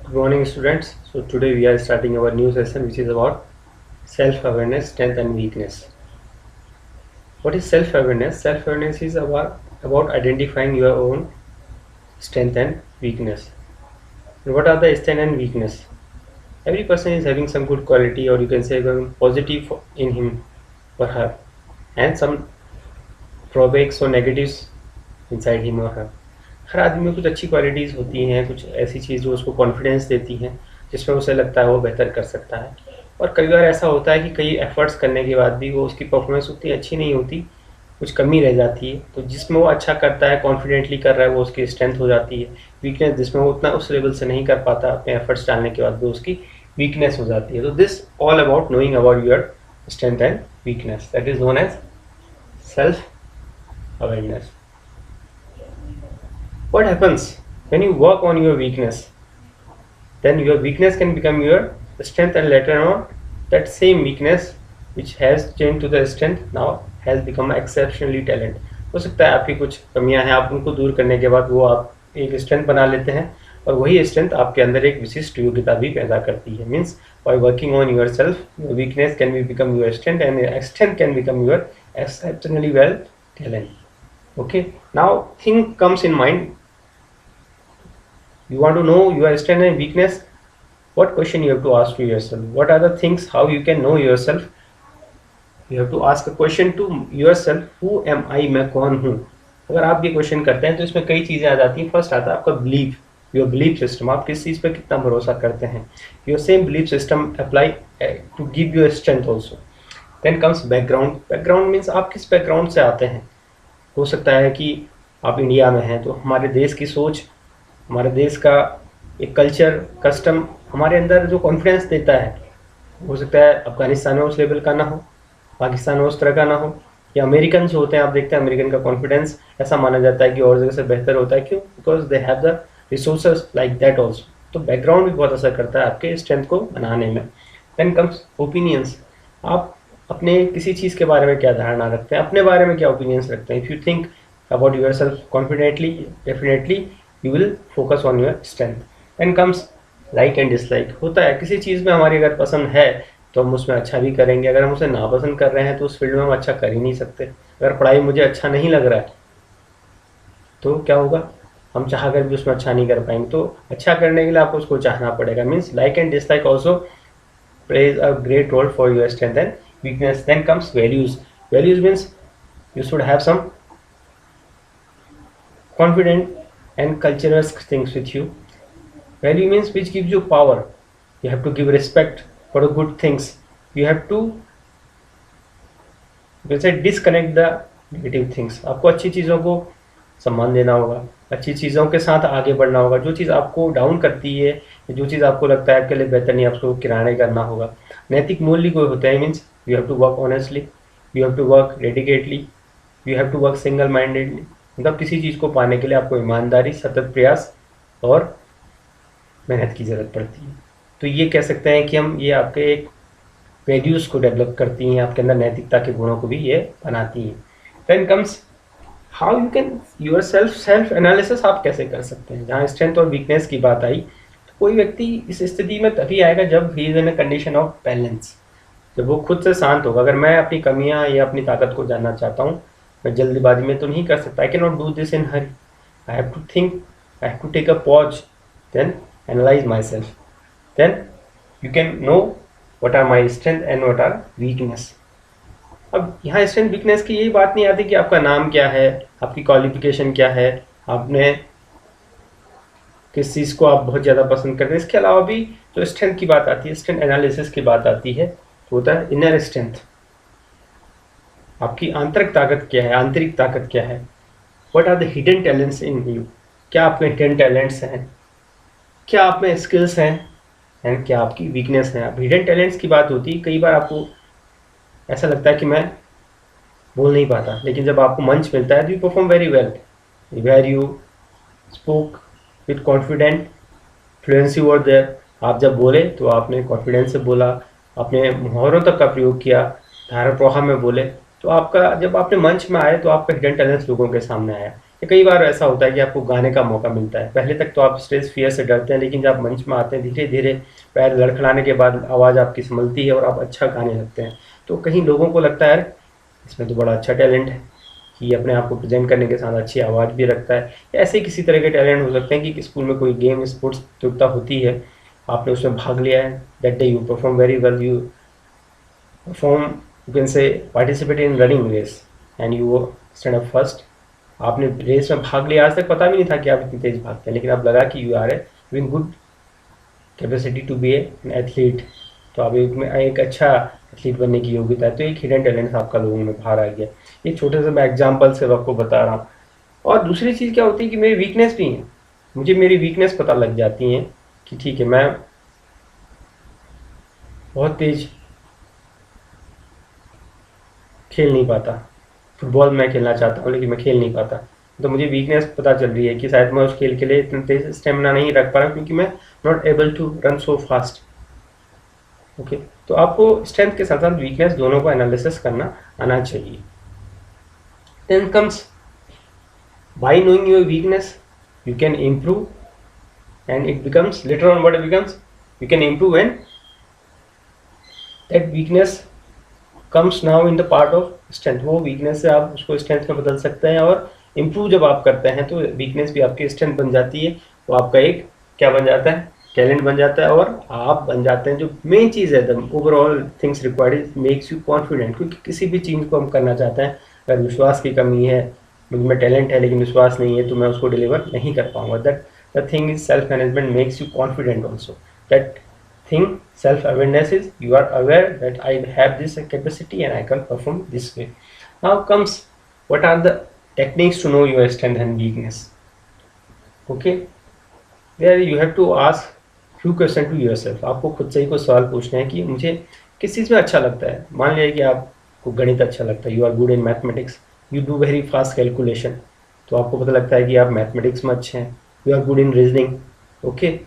Good morning, students. So today we are starting our new session, which is about self-awareness, strength, and weakness. What is self-awareness? Self-awareness is about identifying your own strength and weakness. And what are the strength and weakness? Every person is having some good quality, or you can say positive in him or her, and some drawbacks or negatives inside him or her. हर आदमी में कुछ अच्छी qualities होती हैं, कुछ ऐसी चीज़ जो उसको कॉन्फिडेंस देती हैं, जिसमें उसे लगता है वो बेहतर कर सकता है। और कई बार ऐसा होता है कि कई एफर्ट्स करने के बाद भी वो उसकी परफॉर्मेंस उतनी अच्छी नहीं होती, कुछ कमी रह जाती है। तो जिसमें वो अच्छा करता है, कॉन्फिडेंटली कर रहा है, वो उसकी स्ट्रेंथ हो जाती है। वीकनेस जिसमें वो उतना उस लेवल से नहीं कर पाता अपने एफर्ट्स डालने के बाद, वो उसकी वीकनेस हो जाती है। तो this all about knowing about your strength and weakness, that is known as self awareness. What happens when you work on your weakness? Then your weakness can become your strength, and later on that same weakness which has changed to the strength now has become exceptionally talent. हो सकता है आपकी कुछ कमियां हैं, आप उनको दूर करने के बाद वो आप एक स्ट्रेंथ बना लेते हैं, और वही स्ट्रेंथ आपके अंदर एक विशिष्ट योग्यता भी पैदा करती है। Means by working on your self, your weakness can be become your strength, and strength can become your exceptionally well talent. Okay, now thing comes in mind. You want to know your strength and weakness. What question you have to ask to yourself? What are the things how you can know yourself? You have to ask a question to yourself. Who am I? मैं कौन हूँ? अगर आप ये question करते हैं तो इसमें कई चीज़ें आ जाती हैं। फर्स्ट आता है आपका बिलीफ, योर बिलीफ सिस्टम। आप किस चीज़ पे कितना भरोसा करते हैं। Your same belief system apply to give your strength also. Then comes background. Background means आप किस बैकग्राउंड से आते हैं। हो सकता है कि आप इंडिया में हैं तो हमारे देश की सोच, हमारे देश का एक कल्चर, कस्टम हमारे अंदर जो कॉन्फिडेंस देता है, हो सकता है अफगानिस्तान में उस लेवल का ना हो, पाकिस्तान में उस तरह का ना हो, या अमेरिकन जो होते हैं, आप देखते हैं अमेरिकन का कॉन्फिडेंस ऐसा माना जाता है कि और जगह से बेहतर होता है। क्यों? Because they have the resources like that also. तो बैकग्राउंड भी बहुत असर करता है आपके स्ट्रेंथ को बनाने में। Then comes opinions. आप अपने किसी चीज़ के बारे में क्या धारणा रखते हैं, अपने बारे में क्या ओपिनियंस रखते हैं। If you think about your self confidently, definitely you will focus on your strength. Then comes like and dislike. होता है किसी चीज़ में हमारी अगर पसंद है तो हम उसमें अच्छा भी करेंगे, अगर हम उसे नापसंद कर रहे हैं तो उस फील्ड में हम अच्छा कर ही नहीं सकते। अगर पढ़ाई मुझे अच्छा नहीं लग रहा है तो क्या होगा, हम चाह कर भी उसमें अच्छा नहीं कर पाएंगे। तो अच्छा करने के लिए आपको उसको चाहना पड़ेगा। Means like and dislike also plays a great role for your strength and weakness. Then comes values. Values means you should have some confident and cultural things with you. Value means which gives you power. You have to give respect for the good things. You have to, you can say, disconnect the negative things. आपको अच्छी चीज़ों को सम्मान देना होगा, अच्छी चीज़ों के साथ आगे बढ़ना होगा। जो चीज़ आपको डाउन करती है, जो चीज़ आपको लगता है आपके लिए बेहतर नहीं, आपको किराने करना होगा। नैतिक मूल्य कोई होता है, means you have to work honestly, you have to work dedicatedly, you have to work single mindedly. मतलब किसी चीज़ को पाने के लिए आपको ईमानदारी, सतत प्रयास और मेहनत की ज़रूरत पड़ती है। तो ये कह सकते हैं कि हम ये आपके एक वैल्यूज़ को डेवलप करती हैं, आपके अंदर नैतिकता के गुणों को भी ये बनाती हैं। Then comes how you can yourself analysis. आप कैसे कर सकते हैं। जहाँ स्ट्रेंथ और वीकनेस की बात आई, तो कोई व्यक्ति इस स्थिति में तभी आएगा जब he is in a condition of balance, जब वो खुद से शांत होगा। अगर मैं अपनी कमियां या अपनी ताकत को जानना चाहता हूँ, मैं जल्दबाजी में तो नहीं कर सकता। I can not do this in hurry. I have to think, I have to take a pause, then analyse myself, then you can know what are my strength and what are weakness. अब यहाँ strength weakness की यही बात नहीं आती कि आपका नाम क्या है, आपकी क्वालिफिकेशन क्या है, आपने किस चीज़ को आप बहुत ज़्यादा पसंद करते हैं। इसके अलावा भी जो स्ट्रेंथ की बात आती है, स्ट्रेंथ एनालिसिस की बात आती है, तो होता है इनर स्ट्रेंथ। आपकी आंतरिक ताकत क्या है, आंतरिक ताकत क्या है। What are the hidden talents in you. क्या आप में हिडन टैलेंट्स हैं, क्या आप में स्किल्स हैं, एंड क्या आपकी वीकनेस है। अब हिडन टैलेंट्स की बात होती है, कई बार आपको ऐसा लगता है कि मैं बोल नहीं पाता, लेकिन जब आपको मंच मिलता है तो you perform very well, where you spoke with confident, fluency were there. आप जब बोले तो आपने कॉन्फिडेंस से बोला, आपने मुहावरों तक का प्रयोग किया, धारा प्रवाह में बोले। तो आपका जब आपने मंच में आए तो आपका हिडन टैलेंट लोगों के सामने आया। या कई बार ऐसा होता है कि आपको गाने का मौका मिलता है। पहले तक तो आप स्टेज फियर से डरते हैं, लेकिन जब आप मंच में आते हैं धीरे धीरे पैर लड़खड़ाने के बाद आवाज़ आपकी संभलती है और आप अच्छा गाने लगते हैं। तो कहीं लोगों को लगता है यार इसमें तो बड़ा अच्छा टैलेंट है कि अपने आप को प्रेजेंट करने के साथ अच्छी आवाज़ भी रखता है। या ऐसे किसी तरह के टैलेंट हो सकते हैं कि स्कूल में कोई गेम स्पोर्ट्स प्रतियोगिता होती है, आपने उसमें भाग लिया है, that day you perform very well, you perform, you can say participate in running race and you stand up first. आपने रेस में भाग लिया, आज तक पता भी नहीं था कि आप इतनी तेज भागते हैं, लेकिन अब लगा कि you are a having good capacity to be an athlete. तो अब एक अच्छा एथलीट बनने की योग्यता है। तो एक हिडन टैलेंट आपका लोगों में बाहर आ गया। ये छोटे से मैं एग्जाम्पल से आपको बता रहा हूँ। और दूसरी चीज़ क्या होती है कि मेरी वीकनेस भी है, मुझे मेरी वीकनेस पता लग जाती है कि ठीक है मैं बहुत तेज खेल नहीं पाता, फुटबॉल मैं खेलना चाहता हूँ लेकिन मैं खेल नहीं पाता। तो मुझे वीकनेस पता चल रही है कि शायद मैं उस खेल के लिए इतना तेज स्टेमिना नहीं रख पा रहा क्योंकि मैं not able to run so fast. Okay, तो आपको स्ट्रेंथ के साथ साथ वीकनेस दोनों को एनालिसिस करना आना चाहिए। Then comes by knowing your weakness you can improve and it becomes later on what it becomes, you can improve and that weakness comes now in the part of strength। वो weakness से आप उसको strength में बदल सकते हैं और improve जब आप करते हैं तो weakness भी आपकी strength बन जाती है। वो आपका एक क्या बन जाता है, टैलेंट बन जाता है और आप बन जाते हैं। जो मेन चीज़ है the overall things required is makes you confident, क्योंकि किसी भी चीज़ को हम करना चाहते हैं, अगर विश्वास की कमी है, मुझ में टैलेंट है लेकिन विश्वास नहीं है तो मैं उसको डिलीवर नहीं कर पाऊंगा। That the thing is self management makes you confident also. That thing self awareness is you are aware that I have this capacity and I can perform this way। Now comes what are the techniques to know your strength and weakness। Okay, there you have to ask few question to yourself। आपको खुद से ही कुछ सवाल पूछने हैं कि मुझे किस चीज़ में अच्छा लगता है। मान लिया कि आपको गणित अच्छा लगता है, you are good in mathematics, you do very fast calculation, तो आपको पता लगता है कि आप मैथमेटिक्स में अच्छे हैं, you are good in reasoning. Okay,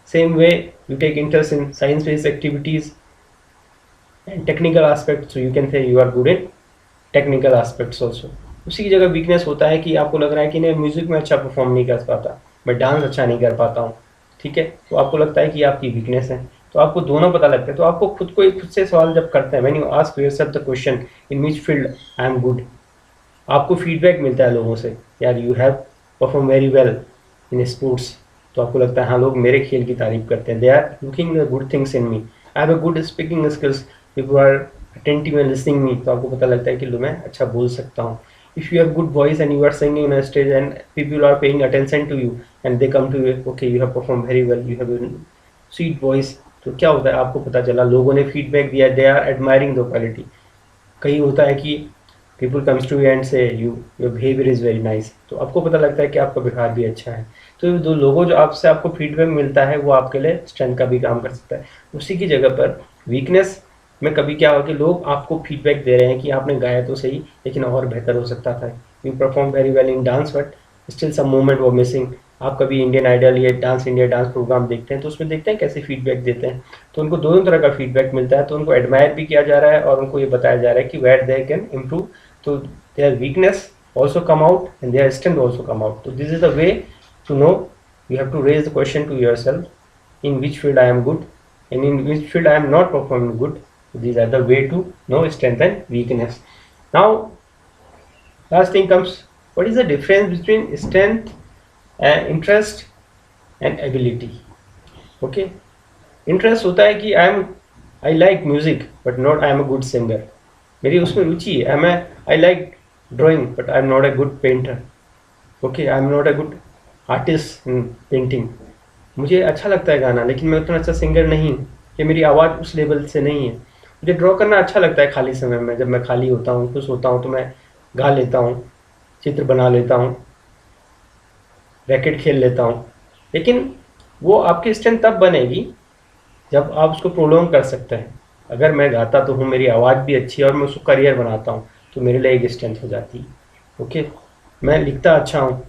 same way you take interest in science based activities and technical aspects, so you can say you are good in technical aspects also। उसी की जगह वीकनेस होता है कि आपको लग रहा है कि नहीं म्यूजिक में अच्छा परफॉर्म नहीं कर पाता, मैं डांस अच्छा नहीं कर पाता हूँ, ठीक है, तो आपको लगता है कि आपकी वीकनेस है। तो आपको दोनों पता लगता है। तो आपको खुद से सवाल जब करते हैं, when you ask yourself the question in which field I am good, आपको फीडबैक मिलता है लोगों से, यार you have perform very well in sports. तो आपको लगता है हाँ लोग मेरे खेल की तारीफ करते हैं, they are looking the good things in me, I have a good speaking skills, people are attentive and listening me. तो आपको पता लगता है कि लो मैं अच्छा बोल सकता हूँ। If you have good voice and you are singing in a stage and people are paying attention to you and they come to you, okay you have perform very well, you have sweet voice. तो क्या होता है, आपको पता चला लोगों ने feedback दिया, they are admiring the quality. कहीं होता है कि people comes to you and say you your behaviour is very nice, तो आपको पता लगता है कि आपका व्यवहार भी अच्छा है। तो दो लोगों जो आपसे आपको फीडबैक मिलता है वो आपके लिए स्ट्रेंथ का भी काम कर सकता है। उसी की जगह पर वीकनेस में कभी क्या हो कि लोग आपको फीडबैक दे रहे हैं कि आपने गाया तो सही लेकिन और बेहतर हो सकता था, you perform very well in dance but still some moment वो मिसिंग। आप कभी इंडियन आइडल या डांस इंडिया डांस प्रोग्राम देखते हैं तो उसमें देखते हैं कैसे फीडबैक देते हैं, तो उनको दोनों तरह का फीडबैक मिलता है। तो उनको एडमायर भी किया जा रहा है और उनको ये बताया जा रहा है कि वेयर दे कैन इम्प्रूव, तो their weakness also come out and their strength also come out। So this is the way to know, you have to raise the question to yourself in which field I am good and in which field I am not performing good। So these are the way to know strength and weakness। Now last thing comes, what is the difference between strength and interest and ability। Okay, interest होता है कि I like music but not I am a good singer, मेरी उसमें रुचि है, मैं I like drawing but I am not a good painter. Okay, I am not a good artist in painting. मुझे अच्छा लगता है गाना लेकिन मैं उतना अच्छा सिंगर नहीं हूँ, कि मेरी आवाज़ उस लेवल से नहीं है। मुझे ड्रॉ करना अच्छा लगता है खाली समय में, जब मैं खाली होता हूँ खुश होता हूँ तो मैं गा लेता हूँ, चित्र बना लेता हूँ, रैकेट खेल लेता हूँ। लेकिन वो आपकी स्ट्रेंथ तब बनेगी जब आप उसको प्रोलॉन्ग कर सकते हैं। अगर मैं गाता तो हूँ, मेरी आवाज़ भी अच्छी है और मैं उसको करियर बनाता हूँ तो मेरे लिए एक स्ट्रेंथ हो जाती है। ओके, मैं लिखता अच्छा हूँ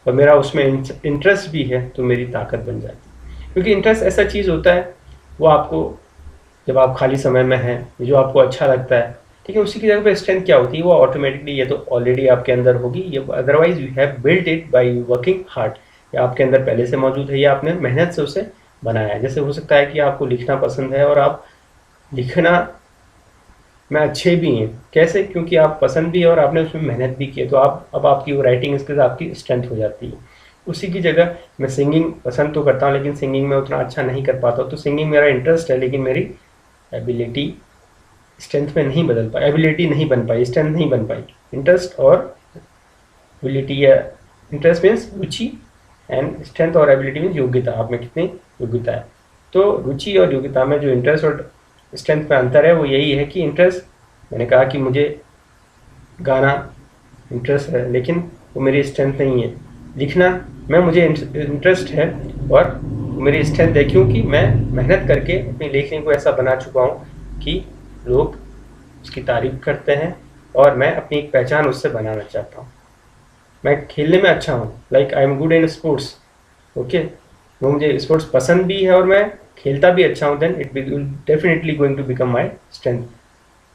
और मेरा उसमें इंटरेस्ट भी है तो मेरी ताकत बन जाती है। क्योंकि इंटरेस्ट ऐसा चीज़ होता है वो आपको, जब आप खाली समय में हैं, जो आपको अच्छा लगता है ठीक है। उसी की जगह पे स्ट्रेंथ क्या होती है, वो ऑटोमेटिकली ये तो ऑलरेडी आपके अंदर होगी, ये otherwise you have built it by working hard, या आपके अंदर पहले से मौजूद है या आपने मेहनत से उसे बनाया है। जैसे हो सकता है कि आपको लिखना पसंद है और आप लिखना में अच्छे भी हैं, कैसे, क्योंकि आप पसंद भी है और आपने उसमें मेहनत भी की है, तो आप अब आपकी वो राइटिंग स्किल्स आपकी स्ट्रेंथ हो जाती है। उसी की जगह मैं सिंगिंग पसंद तो करता हूँ लेकिन सिंगिंग में उतना अच्छा नहीं कर पाता हूँ, तो सिंगिंग मेरा इंटरेस्ट है लेकिन मेरी एबिलिटी स्ट्रेंथ में नहीं बदल पाई, एबिलिटी नहीं बन पाई, स्ट्रेंथ नहीं बन पाई। इंटरेस्ट और एबिलिटी, या interest means Ruchi, and strength और एबिलिटी मीन्स योग्यता, आप में कितनी योग्यता है। तो रुचि और योग्यता में जो इंटरेस्ट और स्ट्रेंथ में अंतर है वो यही है कि इंटरेस्ट, मैंने कहा कि मुझे गाना इंटरेस्ट है लेकिन वो मेरी स्ट्रेंथ नहीं है। लिखना में मुझे इंटरेस्ट है और मेरी स्ट्रेंथ है क्योंकि मैं मेहनत करके अपनी लेखनी को ऐसा बना चुका हूँ कि लोग उसकी तारीफ करते हैं और मैं अपनी एक पहचान उससे बनाना चाहता हूँ। मैं खेलने में अच्छा हूँ, like I am good in sports, okay, वो मुझे स्पोर्ट्स पसंद भी है और मैं खेलता भी अच्छा हूँ, then it will definitely going to become my strength.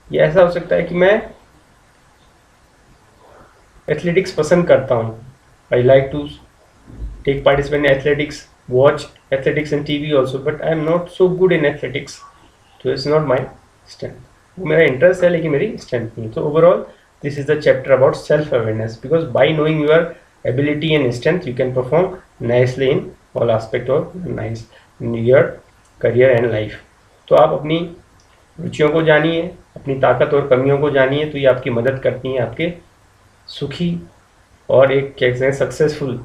ये ऐसा हो सकता है कि मैं एथलेटिक्स पसंद करता हूँ, I like to take participate in athletics, watch athletics in TV also, but I am not so good in athletics, तो इट्स नॉट माई स्ट्रेंथ। वो मेरा इंटरेस्ट है लेकिन मेरी स्ट्रेंथ नहीं। तो overall this is the chapter about self awareness, because by knowing your ability and strength you can perform nicely in all aspect of nice in your career and life. तो आप अपनी रुचियों को जानिए, अपनी ताकत और कमियों को जानिए, तो ये आपकी मदद करती हैं आपके सुखी और एक क्या कहते हैं सक्सेसफुल,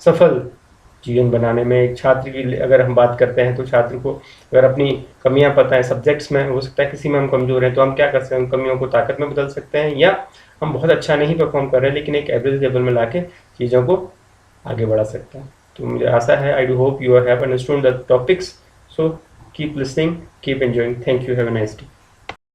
सफल जीवन बनाने में। एक छात्र की अगर हम बात करते हैं तो छात्र को अगर अपनी कमियां पता है सब्जेक्ट्स में, हो सकता है किसी में हम कमज़ोर हैं, तो हम क्या कर सकते हैं, उन कमियों को ताकत में बदल सकते हैं, या हम बहुत अच्छा नहीं परफॉर्म कर रहे हैं लेकिन एक एवरेज लेवल में लाके चीज़ों को आगे बढ़ा सकते हैं। तो मुझे आशा है, I do hope you have understood the topics, so keep listening, keep enjoying, thank you, have a nice day.